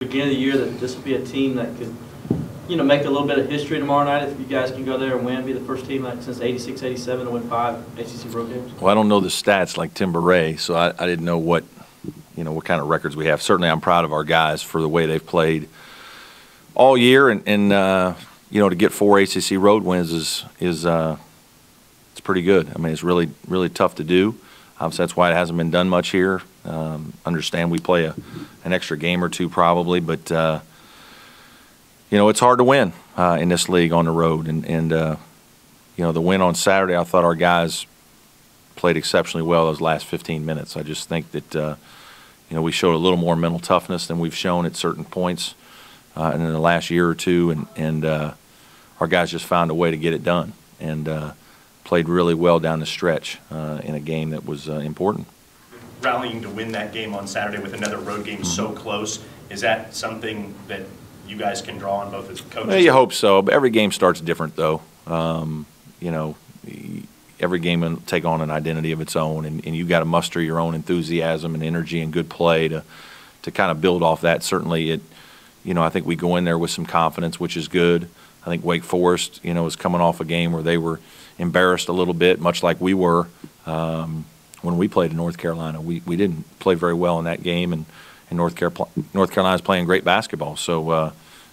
Beginning of the year that this will be a team that could, make a little bit of history tomorrow night if you guys can go there and win, be the first team since '86, '87 to win 5 ACC road games? Well, I don't know the stats like Tim Beret, so I didn't know what kind of records we have. Certainly, I'm proud of our guys for the way they've played all year, and to get 4 ACC road wins is it's pretty good. I mean, it's really tough to do. Obviously, that's why it hasn't been done much here. Understand we play an extra game or two probably, but it's hard to win in this league on the road. And the win on Saturday, I thought our guys played exceptionally well those last 15 minutes. I just think that we showed a little more mental toughness than we've shown at certain points in the last year or two, and our guys just found a way to get it done and played really well down the stretch in a game that was important. Rallying to win that game on Saturday with another road game so close, is that something that you guys can draw on both as coaches? Well, you hope so, but every game starts different though. Every game will take on an identity of its own, and you got to muster your own enthusiasm and energy and good play to kind of build off that. Certainly I think we go in there with some confidence, which is good. I think Wake Forest, is coming off a game where they were embarrassed a little bit, much like we were when we played in North Carolina. We didn't play very well in that game, and North Carolina's playing great basketball. So,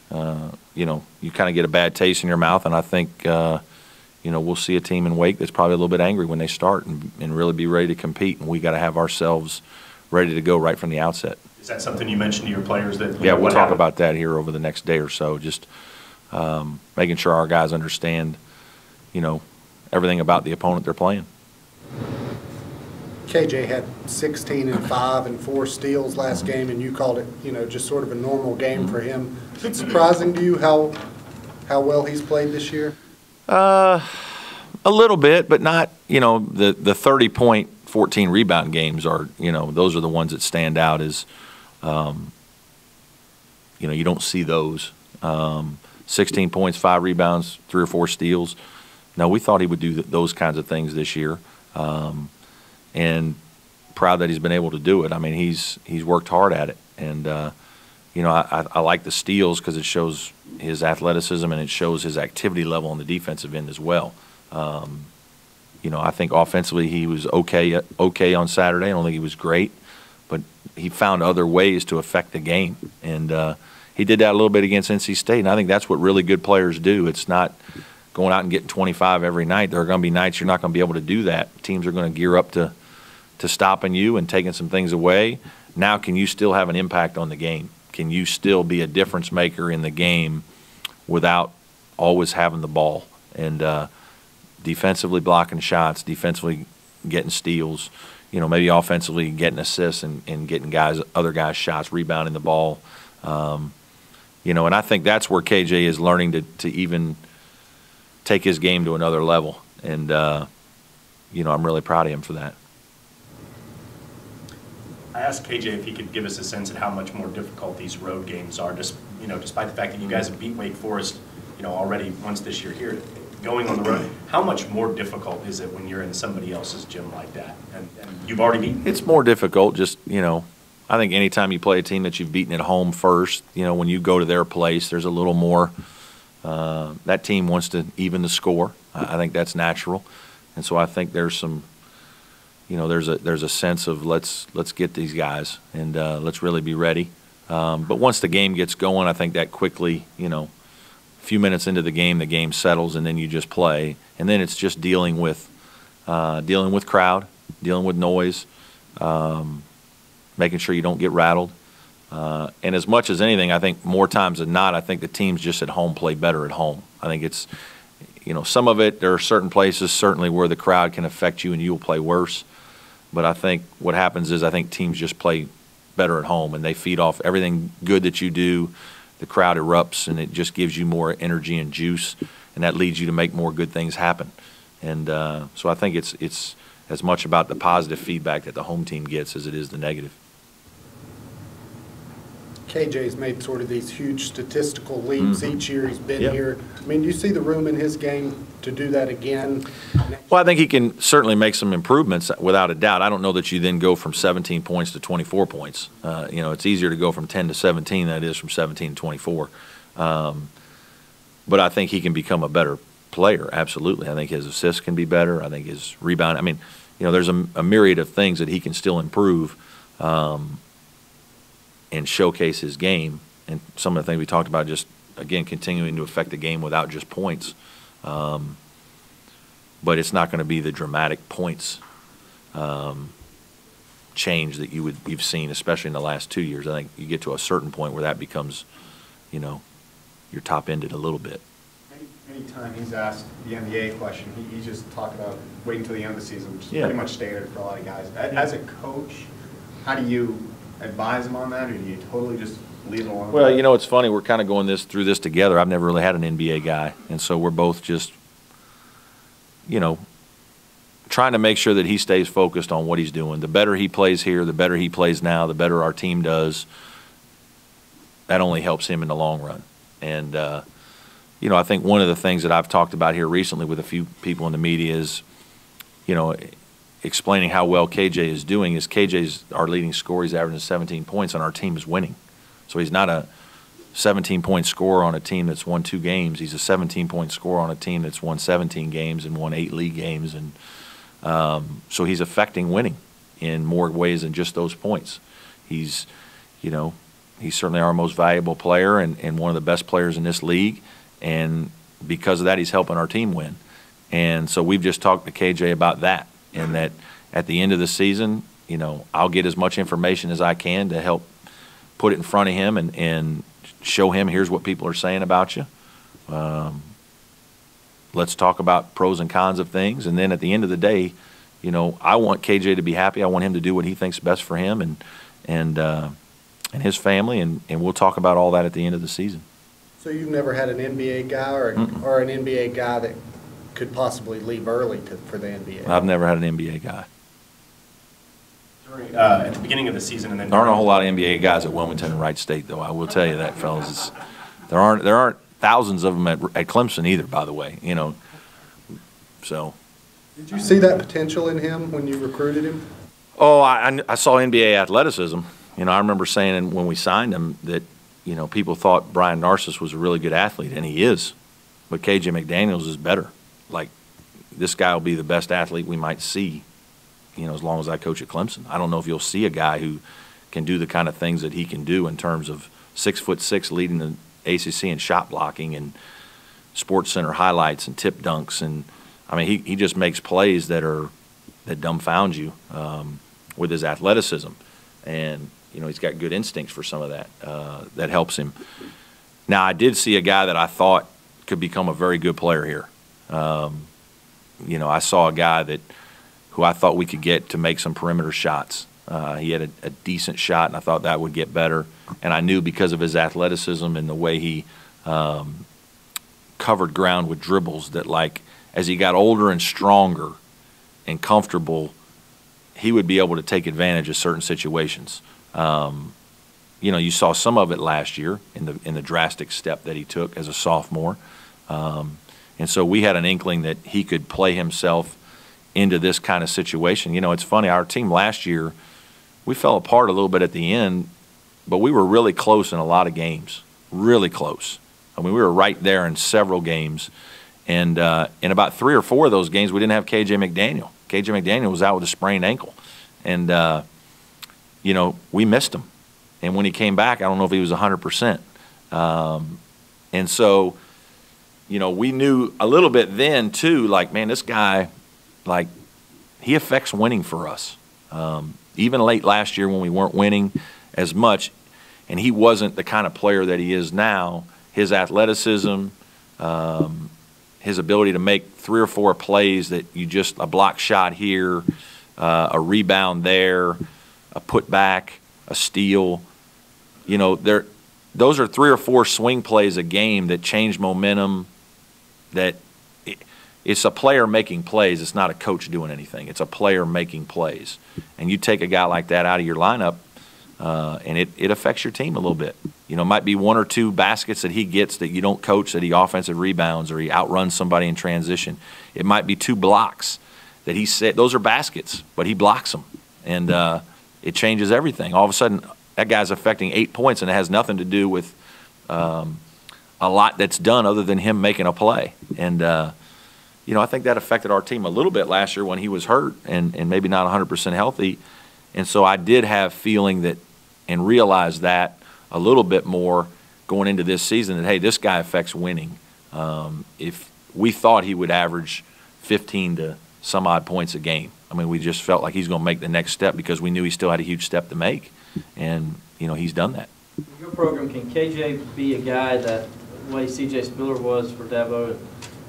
you kind of get a bad taste in your mouth, and I think, we'll see a team in Wake that's probably a little bit angry when they start and really be ready to compete, and we got to have ourselves ready to go right from the outset. Is that something you mentioned to your players? Yeah, we'll talk about that here over the next day or so, just making sure our guys understand, everything about the opponent they're playing. KJ had 16 and 5 and 4 steals last game, and you called it, just sort of a normal game for him. Is it surprising to you how well he's played this year? A little bit, but not. The 30-point, 14 rebound games are, those are the ones that stand out as, you don't see those. 16 points, 5 rebounds, 3 or 4 steals. No, we thought he would do those kinds of things this year. And proud that he's been able to do it. I mean, he's worked hard at it, and I like the steals because it shows his athleticism and it shows his activity level on the defensive end as well. I think offensively he was okay on Saturday. I don't think he was great, but he found other ways to affect the game, and he did that a little bit against NC State. And I think that's what really good players do. It's not going out and getting 25 every night. There are going to be nights you're not going to be able to do that. Teams are going to gear up to stopping you and taking some things away. Now, can you still have an impact on the game? Can you still be a difference maker in the game without always having the ball? And defensively blocking shots, defensively getting steals, maybe offensively getting assists and getting other guys shots, rebounding the ball. And I think that's where KJ is learning to even take his game to another level. And, I'm really proud of him for that. I asked KJ if he could give us a sense of how much more difficult these road games are, despite the fact that you guys have beat Wake Forest, already once this year here. Going on the road, how much more difficult is it when you're in somebody else's gym like that? And you've already beaten? It's more difficult. Just, I think anytime you play a team that you've beaten at home first, when you go to their place, there's a little more. That team wants to even the score. I think that's natural, and so I think there's some. There's a sense of let's get these guys and let's really be ready. But once the game gets going, I think that quickly, a few minutes into the game settles, and then you just play. And then it's just dealing with crowd, dealing with noise, making sure you don't get rattled. And as much as anything, I think more times than not, I think the teams just at home play better at home. I think it's, some of it, there are certain places certainly where the crowd can affect you and you'll play worse. But I think what happens is I think teams just play better at home, and they feed off everything good that you do. The crowd erupts, and it just gives you more energy and juice, and that leads you to make more good things happen. And so I think it's as much about the positive feedback that the home team gets as it is the negative. KJ's made sort of these huge statistical leaps each year he's been Yep. here. I mean, do you see the room in his game to do that again? Well, I think he can certainly make some improvements without a doubt. I don't know that you then go from 17 points to 24 points. You know, it's easier to go from 10 to 17 than it is from 17 to 24. But I think he can become a better player, absolutely. I think his assists can be better. I think his rebound. I mean, you know, there's a myriad of things that he can still improve and showcase his game. And some of the things we talked about, just, again, continuing to affect the game without just points. But it's not going to be the dramatic points change that you've seen, especially in the last 2 years. I think you get to a certain point where that becomes, you know, you're top-ended a little bit. Anytime he's asked the NBA question, he just talked about waiting until the end of the season, which is Yeah. pretty much standard for a lot of guys. As a coach, how do you advise him on that, or do you totally just leave it alone? Well, you know, it's funny. We're kind of going through this together. I've never really had an NBA guy, and so we're both just, you know, trying to make sure that he stays focused on what he's doing. The better he plays here, the better he plays now, the better our team does. That only helps him in the long run. And, you know, I think one of the things that I've talked about here recently with a few people in the media is, you know, explaining how well KJ is doing is KJ's our leading scorer. He's averaging 17 points, and our team is winning. So he's not a 17-point scorer on a team that's won 2 games. He's a 17-point scorer on a team that's won 17 games and won 8 league games. And so he's affecting winning in more ways than just those points. He's, you know, he's certainly our most valuable player and one of the best players in this league. And because of that, he's helping our team win. And so we've just talked to KJ about that, and that at the end of the season, you know, I'll get as much information as I can to help put it in front of him and show him, here's what people are saying about you. Let's talk about pros and cons of things. And then at the end of the day, you know, I want KJ to be happy. I want him to do what he thinks best for him and his family, and we'll talk about all that at the end of the season. So you've never had an NBA guy or an NBA guy that could possibly leave early for the NBA? I've never had an NBA guy. At the beginning of the season, and then There aren't a whole lot of NBA guys at Wilmington and Wright State, though. I will tell you that, fellas. There aren't thousands of them at Clemson either, by the way. You know, so. Did you see that potential in him when you recruited him? Oh, I saw NBA athleticism. You know, I remember saying when we signed him that, you know, people thought Brian Narcissus was a really good athlete, and he is. But KJ McDaniels is better. Like, this guy will be the best athlete we might see, you know, as long as I coach at Clemson. I don't know if you'll see a guy who can do the kind of things that he can do in terms of 6'6" leading the ACC in shot blocking and Sports Center highlights and tip dunks. And, I mean, he just makes plays that dumbfound you with his athleticism. And, you know, he's got good instincts for some of that. That helps him. Now, I did see a guy that I thought could become a very good player here. You know, I saw a guy who I thought we could get to make some perimeter shots. He had a decent shot, and I thought that would get better. And I knew because of his athleticism and the way he covered ground with dribbles that, like, as he got older and stronger and comfortable, he would be able to take advantage of certain situations. You know, you saw some of it last year in the drastic step that he took as a sophomore. And so we had an inkling that he could play himself into this kind of situation. You know, it's funny, our team last year, we fell apart a little bit at the end, but we were really close in a lot of games, really close. I mean, we were right there in several games. And in about 3 or 4 of those games, we didn't have KJ McDaniel. KJ McDaniel was out with a sprained ankle. And, you know, we missed him. And when he came back, I don't know if he was 100%. And so, you know, we knew a little bit then, too, like, man, this guy, like, he affects winning for us. Even late last year when we weren't winning as much, and he wasn't the kind of player that he is now, his athleticism, his ability to make 3 or 4 plays that you just, a block shot here, a rebound there, a putback, a steal, you know, those are 3 or 4 swing plays a game that change momentum, that it's a player making plays. It's not a coach doing anything. It's a player making plays. And you take a guy like that out of your lineup, and it affects your team a little bit. You know, it might be 1 or 2 baskets that he gets that you don't coach, that he offensive rebounds or he outruns somebody in transition. It might be 2 blocks that he said, those are baskets, but he blocks them. And it changes everything. All of a sudden, that guy's affecting 8 points, and it has nothing to do with a lot that's done other than him making a play. And, you know, I think that affected our team a little bit last year when he was hurt and maybe not 100% healthy. And so I did have feeling that and realized that a little bit more going into this season that, hey, this guy affects winning. If we thought he would average 15 to some odd points a game. I mean, we just felt like he's going to make the next step because we knew he still had a huge step to make. And, you know, he's done that. In your program, can KJ be a guy that the way CJ Spiller was for Dabo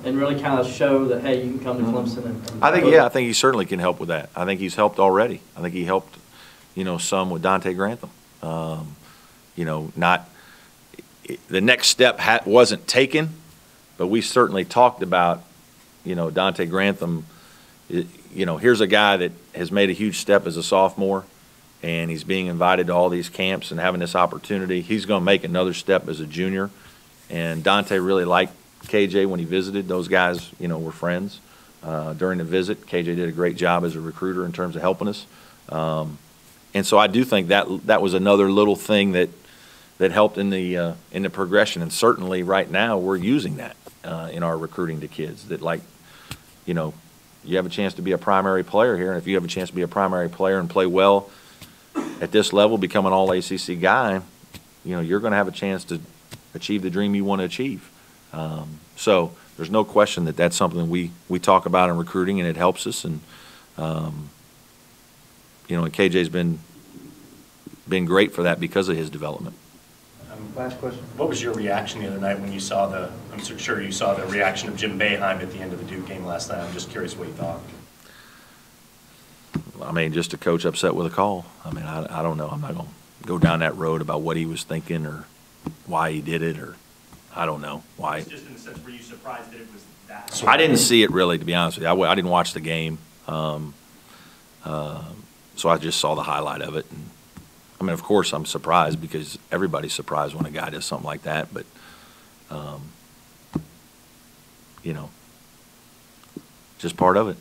and really kind of show that, hey, you can come to Clemson? And I think he certainly can help with that. I think he's helped already. I think he helped, you know, some with Dante Grantham. You know, the next step wasn't taken, but we certainly talked about, you know, Dante Grantham. You know, here's a guy that has made a huge step as a sophomore, and he's being invited to all these camps and having this opportunity. He's going to make another step as a junior. And Dante really liked KJ when he visited. Those guys, you know, were friends during the visit. KJ did a great job as a recruiter in terms of helping us. And so I do think that was another little thing that helped in the progression. And certainly right now we're using that in our recruiting to kids that, like, you know, you have a chance to be a primary player here, and if you have a chance to be a primary player and play well at this level, become an all-ACC guy, you know, you're going to have a chance to achieve the dream you want to achieve. So there's no question that that's something we talk about in recruiting, and it helps us. And you know, and KJ's been great for that because of his development. Last question. What was your reaction the other night when you saw I'm sure you saw the reaction of Jim Boeheim at the end of the Duke game last night. I'm just curious what you thought. I mean, just a coach upset with a call. I mean, I don't know. I'm not going to go down that road about what he was thinking or why he did it, or I don't know why. Just in the sense, were you surprised that it was that? I didn't see it really, to be honest with you. I didn't watch the game. So I just saw the highlight of it. And, I mean, of course, I'm surprised because everybody's surprised when a guy does something like that. But, you know, just part of it.